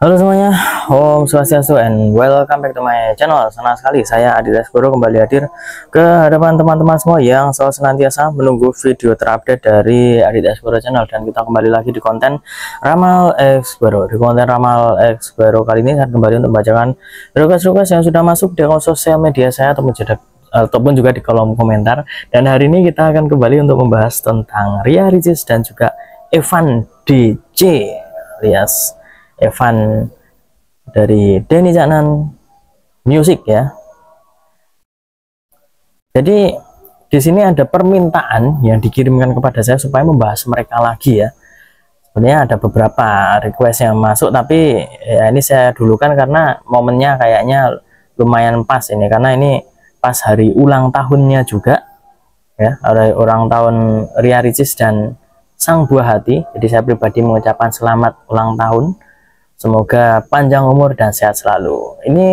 Halo semuanya, Om Swastiastu and welcome back to my channel. Senang sekali saya Adi Lesboro kembali hadir ke hadapan teman-teman semua yang selalu senantiasa menunggu video terupdate dari Adi Lesboro channel. Dan kita kembali lagi di konten Ramal Exploro. Di konten Ramal Exploro kali ini saya kembali untuk membacakan request-request yang sudah masuk di akun sosial media saya ataupun juga di kolom komentar. Dan hari ini kita akan kembali untuk membahas tentang Ria Ricis dan juga Evan DJ alias Evan dari Denny Caknan Music ya. Jadi di sini ada permintaan yang dikirimkan kepada saya supaya membahas mereka lagi ya. Sebenarnya ada beberapa request yang masuk, tapi ya ini saya dulukan karena momennya kayaknya lumayan pas ini, karena ini pas hari ulang tahunnya juga ya, hari ulang tahun Ria Ricis dan Sang Buah Hati. Jadi saya pribadi mengucapkan selamat ulang tahun. Semoga panjang umur dan sehat selalu. Ini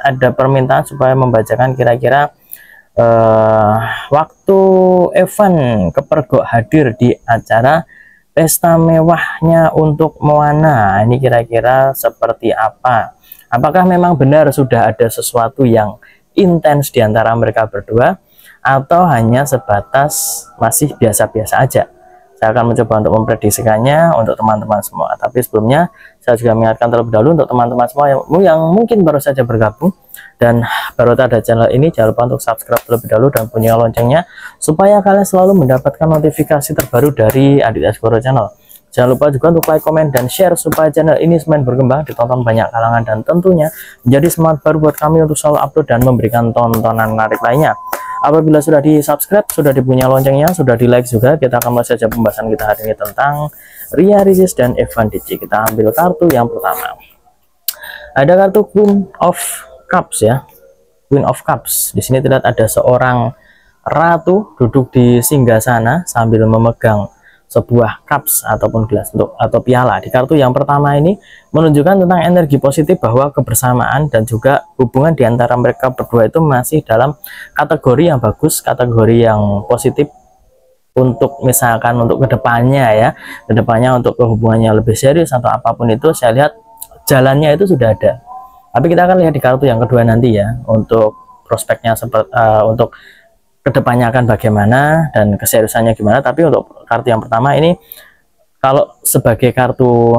ada permintaan supaya membacakan kira-kira waktu Evan Kepergok hadir di acara pesta mewahnya untuk Moana. Ini kira-kira seperti apa? Apakah memang benar sudah ada sesuatu yang intens di antara mereka berdua, atau hanya sebatas masih biasa-biasa aja? Saya akan mencoba untuk memprediksikannya untuk teman-teman semua. Tapi sebelumnya saya juga mengingatkan terlebih dahulu untuk teman-teman semua yang mungkin baru saja bergabung dan baru ada channel ini, jangan lupa untuk subscribe terlebih dahulu dan bunyi loncengnya supaya kalian selalu mendapatkan notifikasi terbaru dari Adi Lesboro channel. Jangan lupa juga untuk like, komen, dan share supaya channel ini semakin berkembang, ditonton banyak kalangan, dan tentunya menjadi semangat baru buat kami untuk selalu upload dan memberikan tontonan menarik lainnya. Apabila sudah di subscribe, sudah dipunya loncengnya, sudah di like juga, kita akan mulai saja pembahasan kita hari ini tentang Ria Ricis dan Evan DJ. Kita ambil kartu yang pertama. Ada kartu Queen of Cups ya, Queen of Cups. Di sini terlihat ada seorang ratu duduk di singgasana sambil memegang sebuah cups ataupun gelas atau piala. Di kartu yang pertama ini menunjukkan tentang energi positif, bahwa kebersamaan dan juga hubungan di antara mereka berdua itu masih dalam kategori yang bagus, kategori yang positif untuk misalkan untuk kedepannya ya, kedepannya untuk hubungannya lebih serius atau apapun itu. Saya lihat jalannya itu sudah ada. Tapi kita akan lihat di kartu yang kedua nanti ya, untuk prospeknya seperti untuk kedepannya akan bagaimana dan keseriusannya gimana. Tapi untuk kartu yang pertama ini, kalau sebagai kartu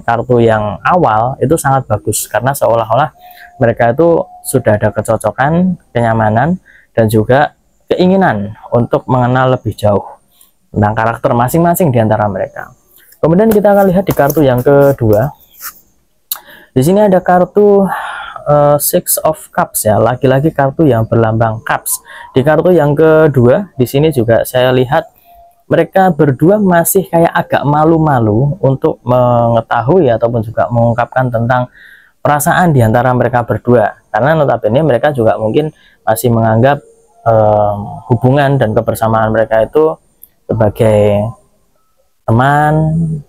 kartu yang awal itu sangat bagus, karena seolah-olah mereka itu sudah ada kecocokan, kenyamanan, dan juga keinginan untuk mengenal lebih jauh tentang karakter masing-masing di antara mereka. Kemudian kita akan lihat di kartu yang kedua. Di sini ada kartu Six of Cups ya, lagi-lagi kartu yang berlambang cups. Di kartu yang kedua di sini juga saya lihat mereka berdua masih kayak agak malu-malu untuk mengetahui ataupun juga mengungkapkan tentang perasaan di antara mereka berdua, karena notabene mereka juga mungkin masih menganggap hubungan dan kebersamaan mereka itu sebagai teman,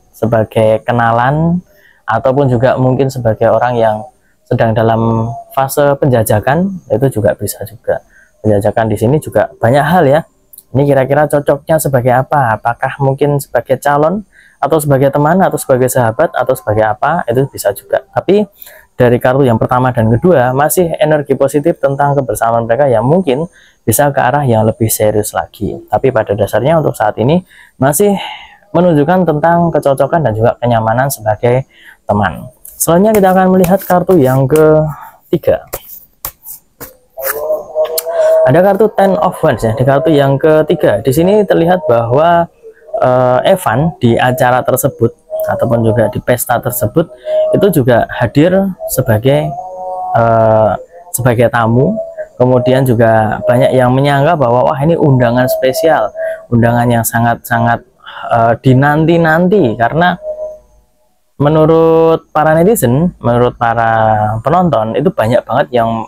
sebagai kenalan, ataupun juga mungkin sebagai orang yang sedang dalam fase penjajakan. Itu juga bisa juga. Penjajakan di sini juga banyak hal ya. Ini kira-kira cocoknya sebagai apa? Apakah mungkin sebagai calon, atau sebagai teman, atau sebagai sahabat, atau sebagai apa? Itu bisa juga. Tapi dari kartu yang pertama dan kedua masih energi positif tentang kebersamaan mereka yang mungkin bisa ke arah yang lebih serius lagi. Tapi pada dasarnya untuk saat ini masih menunjukkan tentang kecocokan dan juga kenyamanan sebagai teman. Selanjutnya kita akan melihat kartu yang ketiga. Ada kartu Ten of Wands ya, di kartu yang ketiga. Di sini terlihat bahwa Evan di acara tersebut ataupun juga di pesta tersebut itu juga hadir sebagai tamu. Kemudian juga banyak yang menyangka bahwa wah, ini undangan spesial, undangan yang sangat-sangat dinanti-nanti, karena menurut para netizen, menurut para penonton, itu banyak banget yang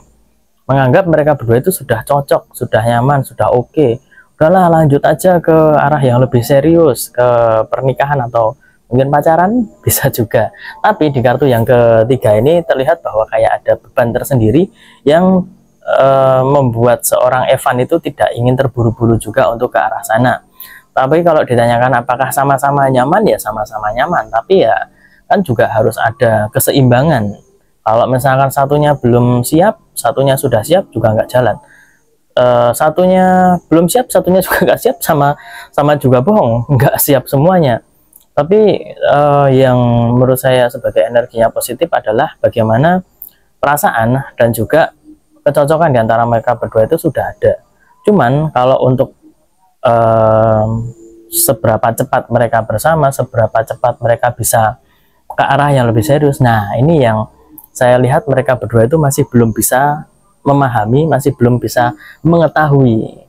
menganggap mereka berdua itu sudah cocok, sudah nyaman, sudah oke. Udahlah, lanjut aja ke arah yang lebih serius, ke pernikahan atau mungkin pacaran, bisa juga. Tapi di kartu yang ketiga ini terlihat bahwa kayak ada beban tersendiri yang membuat seorang Evan itu tidak ingin terburu-buru juga untuk ke arah sana. Tapi kalau ditanyakan apakah sama-sama nyaman, ya sama-sama nyaman. Tapi ya kan juga harus ada keseimbangan. Kalau misalkan satunya belum siap, satunya sudah siap, juga nggak jalan. Satunya belum siap, satunya juga nggak siap, sama juga bohong, nggak siap semuanya. Tapi yang menurut saya sebagai energinya positif adalah bagaimana perasaan dan juga kecocokan di antara mereka berdua itu sudah ada. Cuman kalau untuk seberapa cepat mereka bersama, seberapa cepat mereka bisa ke arah yang lebih serius, nah ini yang saya lihat mereka berdua itu masih belum bisa memahami, masih belum bisa mengetahui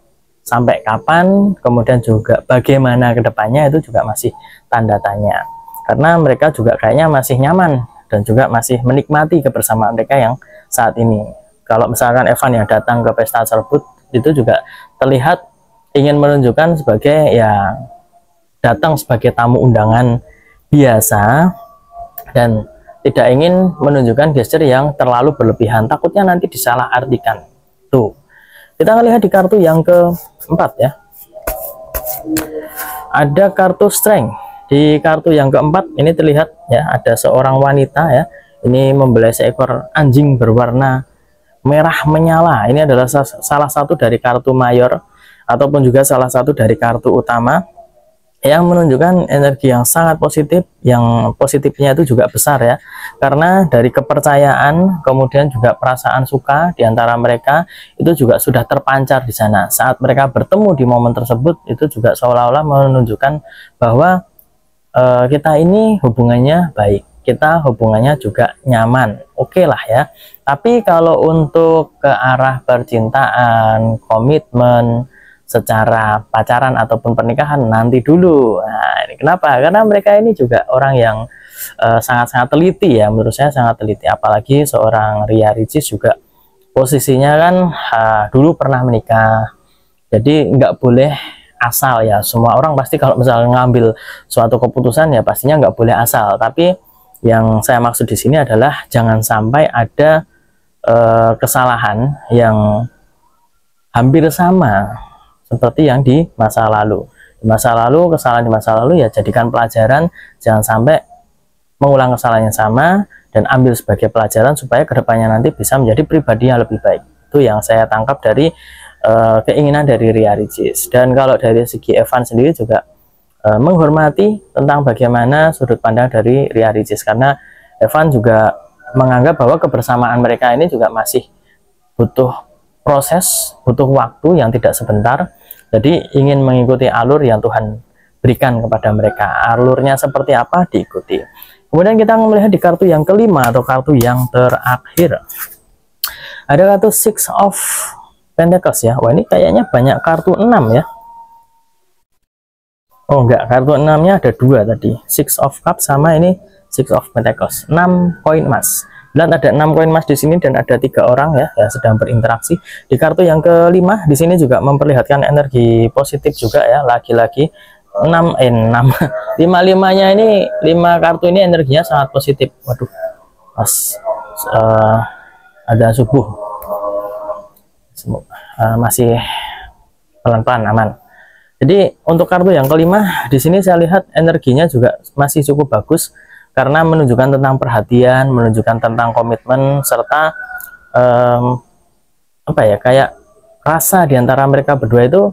sampai kapan, kemudian juga bagaimana kedepannya, itu juga masih tanda tanya. Karena mereka juga kayaknya masih nyaman dan juga masih menikmati kebersamaan mereka yang saat ini. Kalau misalkan Evan yang datang ke pesta tersebut, itu juga terlihat ingin menunjukkan sebagai ya datang sebagai tamu undangan biasa dan tidak ingin menunjukkan gesture yang terlalu berlebihan, takutnya nanti disalah artikan. Tuh, kita lihat di kartu yang keempat ya, ada kartu strength. Di kartu yang keempat ini terlihat ya, ada seorang wanita ya, ini membelai seekor anjing berwarna merah menyala. Ini adalah salah satu dari kartu mayor ataupun juga salah satu dari kartu utama yang menunjukkan energi yang sangat positif, yang positifnya itu juga besar ya, karena dari kepercayaan kemudian juga perasaan suka di antara mereka itu juga sudah terpancar di sana. Saat mereka bertemu di momen tersebut, itu juga seolah-olah menunjukkan bahwa kita ini hubungannya baik, kita hubungannya juga nyaman, oke lah ya. Tapi kalau untuk ke arah percintaan, komitmen secara pacaran ataupun pernikahan nanti dulu. Nah, ini kenapa? Karena mereka ini juga orang yang sangat-sangat teliti ya, menurut saya sangat teliti. Apalagi seorang Ria Ricis juga posisinya kan dulu pernah menikah, jadi nggak boleh asal ya. Semua orang pasti kalau misalnya ngambil suatu keputusan ya pastinya nggak boleh asal. Tapi yang saya maksud di sini adalah jangan sampai ada kesalahan yang hampir sama seperti yang di masa lalu. Di masa lalu, kesalahan di masa lalu ya jadikan pelajaran, jangan sampai mengulang kesalahan yang sama, dan ambil sebagai pelajaran supaya kedepannya nanti bisa menjadi pribadi yang lebih baik. Itu yang saya tangkap dari keinginan dari Ria Ricis. Dan kalau dari segi Evan sendiri juga menghormati tentang bagaimana sudut pandang dari Ria Ricis, karena Evan juga menganggap bahwa kebersamaan mereka ini juga masih butuh proses, butuh waktu yang tidak sebentar. Jadi ingin mengikuti alur yang Tuhan berikan kepada mereka. Alurnya seperti apa diikuti. Kemudian kita melihat di kartu yang kelima atau kartu yang terakhir, ada kartu Six of Pentacles ya. Wah, ini kayaknya banyak kartu 6 ya. Oh enggak, kartu 6-nya ada 2 tadi, Six of Cups sama ini Six of Pentacles. 6 koin emas. Dan ada 6 koin emas di sini dan ada 3 orang ya yang sedang berinteraksi. Di kartu yang kelima di sini juga memperlihatkan energi positif juga ya, lagi-lagi 5 5-nya ini, 5 kartu ini energinya sangat positif. Waduh, pas ada subuh, masih pelan-pelan aman. Jadi untuk kartu yang kelima di sini saya lihat energinya juga masih cukup bagus, karena menunjukkan tentang perhatian, menunjukkan tentang komitmen, serta apa ya, kayak rasa di antara mereka berdua itu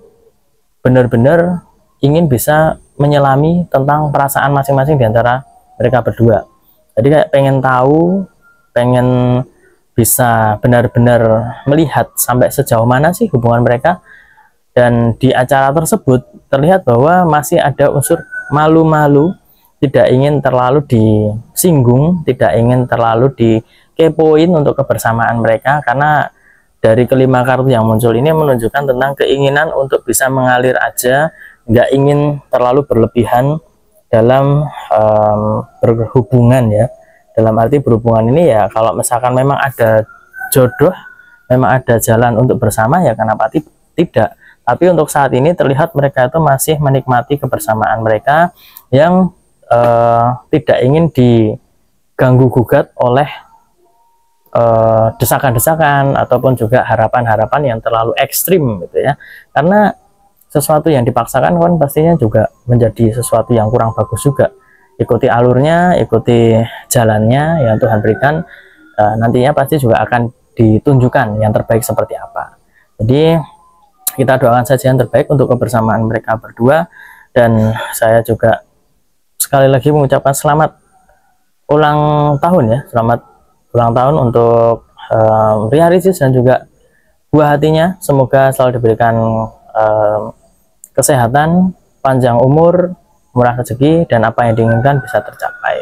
benar-benar ingin bisa menyelami tentang perasaan masing-masing di antara mereka berdua. Jadi kayak pengen tahu, pengen bisa benar-benar melihat sampai sejauh mana sih hubungan mereka. Dan di acara tersebut terlihat bahwa masih ada unsur malu-malu, tidak ingin terlalu disinggung, tidak ingin terlalu dikepoin untuk kebersamaan mereka, karena dari kelima kartu yang muncul ini menunjukkan tentang keinginan untuk bisa mengalir aja, nggak ingin terlalu berlebihan dalam berhubungan ya. Dalam arti berhubungan ini ya, kalau misalkan memang ada jodoh, memang ada jalan untuk bersama ya kenapa tidak. Tapi untuk saat ini terlihat mereka itu masih menikmati kebersamaan mereka yang tidak ingin diganggu gugat oleh desakan-desakan ataupun juga harapan-harapan yang terlalu ekstrim gitu ya. Karena sesuatu yang dipaksakan kan pastinya juga menjadi sesuatu yang kurang bagus juga. ikuti alurnya, ikuti jalannya yang Tuhan berikan. Nantinya pasti juga akan ditunjukkan yang terbaik seperti apa. Jadi kita doakan saja yang terbaik untuk kebersamaan mereka berdua. Dan saya juga sekali lagi mengucapkan selamat ulang tahun ya, selamat ulang tahun untuk Ria Ricis dan juga buah hatinya. Semoga selalu diberikan kesehatan, panjang umur, murah rezeki, dan apa yang diinginkan bisa tercapai.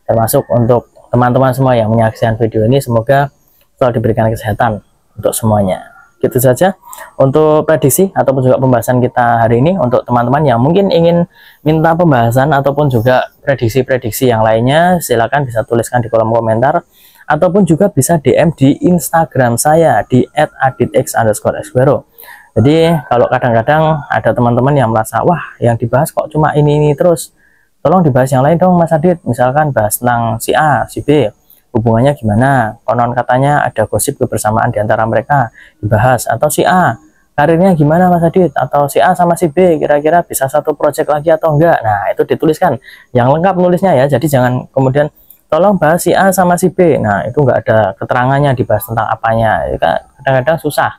Termasuk untuk teman-teman semua yang menyaksikan video ini, semoga selalu diberikan kesehatan untuk semuanya. Gitu saja untuk prediksi ataupun juga pembahasan kita hari ini. Untuk teman-teman yang mungkin ingin minta pembahasan ataupun juga prediksi-prediksi yang lainnya, silakan bisa tuliskan di kolom komentar ataupun juga bisa DM di Instagram saya di @aditx_xvero. Jadi kalau kadang-kadang ada teman-teman yang merasa, wah yang dibahas kok cuma ini terus, tolong dibahas yang lain dong Mas Adit, misalkan bahas tentang si A, si B, hubungannya gimana, konon katanya ada gosip kebersamaan di antara mereka, dibahas. Atau si A karirnya gimana Mas Adit, atau si A sama si B kira-kira bisa satu project lagi atau enggak. Nah itu dituliskan yang lengkap nulisnya ya, jadi jangan kemudian tolong bahas si A sama si B, nah itu enggak ada keterangannya dibahas tentang apanya. Kadang-kadang susah,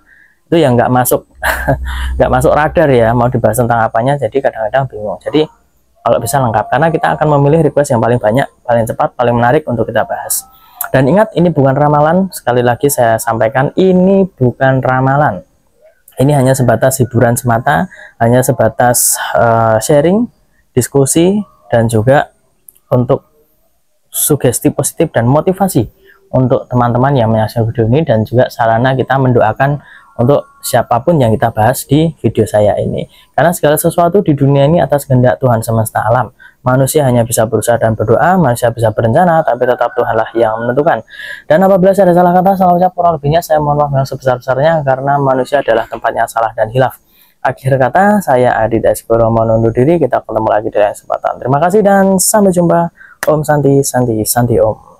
itu yang nggak masuk nggak masuk radar ya, mau dibahas tentang apanya, jadi kadang-kadang bingung. Jadi kalau bisa lengkap, karena kita akan memilih request yang paling banyak, paling cepat, paling menarik untuk kita bahas. Dan ingat, ini bukan ramalan. Sekali lagi saya sampaikan, ini bukan ramalan. Ini hanya sebatas hiburan semata, hanya sebatas sharing, diskusi, dan juga untuk sugesti positif dan motivasi untuk teman-teman yang menyaksikan video ini, dan juga sarana kita mendoakan untuk siapapun yang kita bahas di video saya ini. Karena segala sesuatu di dunia ini atas kehendak Tuhan semesta alam. Manusia hanya bisa berusaha dan berdoa, manusia bisa berencana, tapi tetap Tuhanlah yang menentukan. Dan apabila saya ada salah kata, salah ucap, kurang lebihnya saya mohon maaf yang sebesar-besarnya, karena manusia adalah tempatnya salah dan hilaf. Akhir kata, saya Adit Xvero mohon undur diri. Kita ketemu lagi di lain kesempatan. Terima kasih dan sampai jumpa. Om Santi, Santi, Santi Om.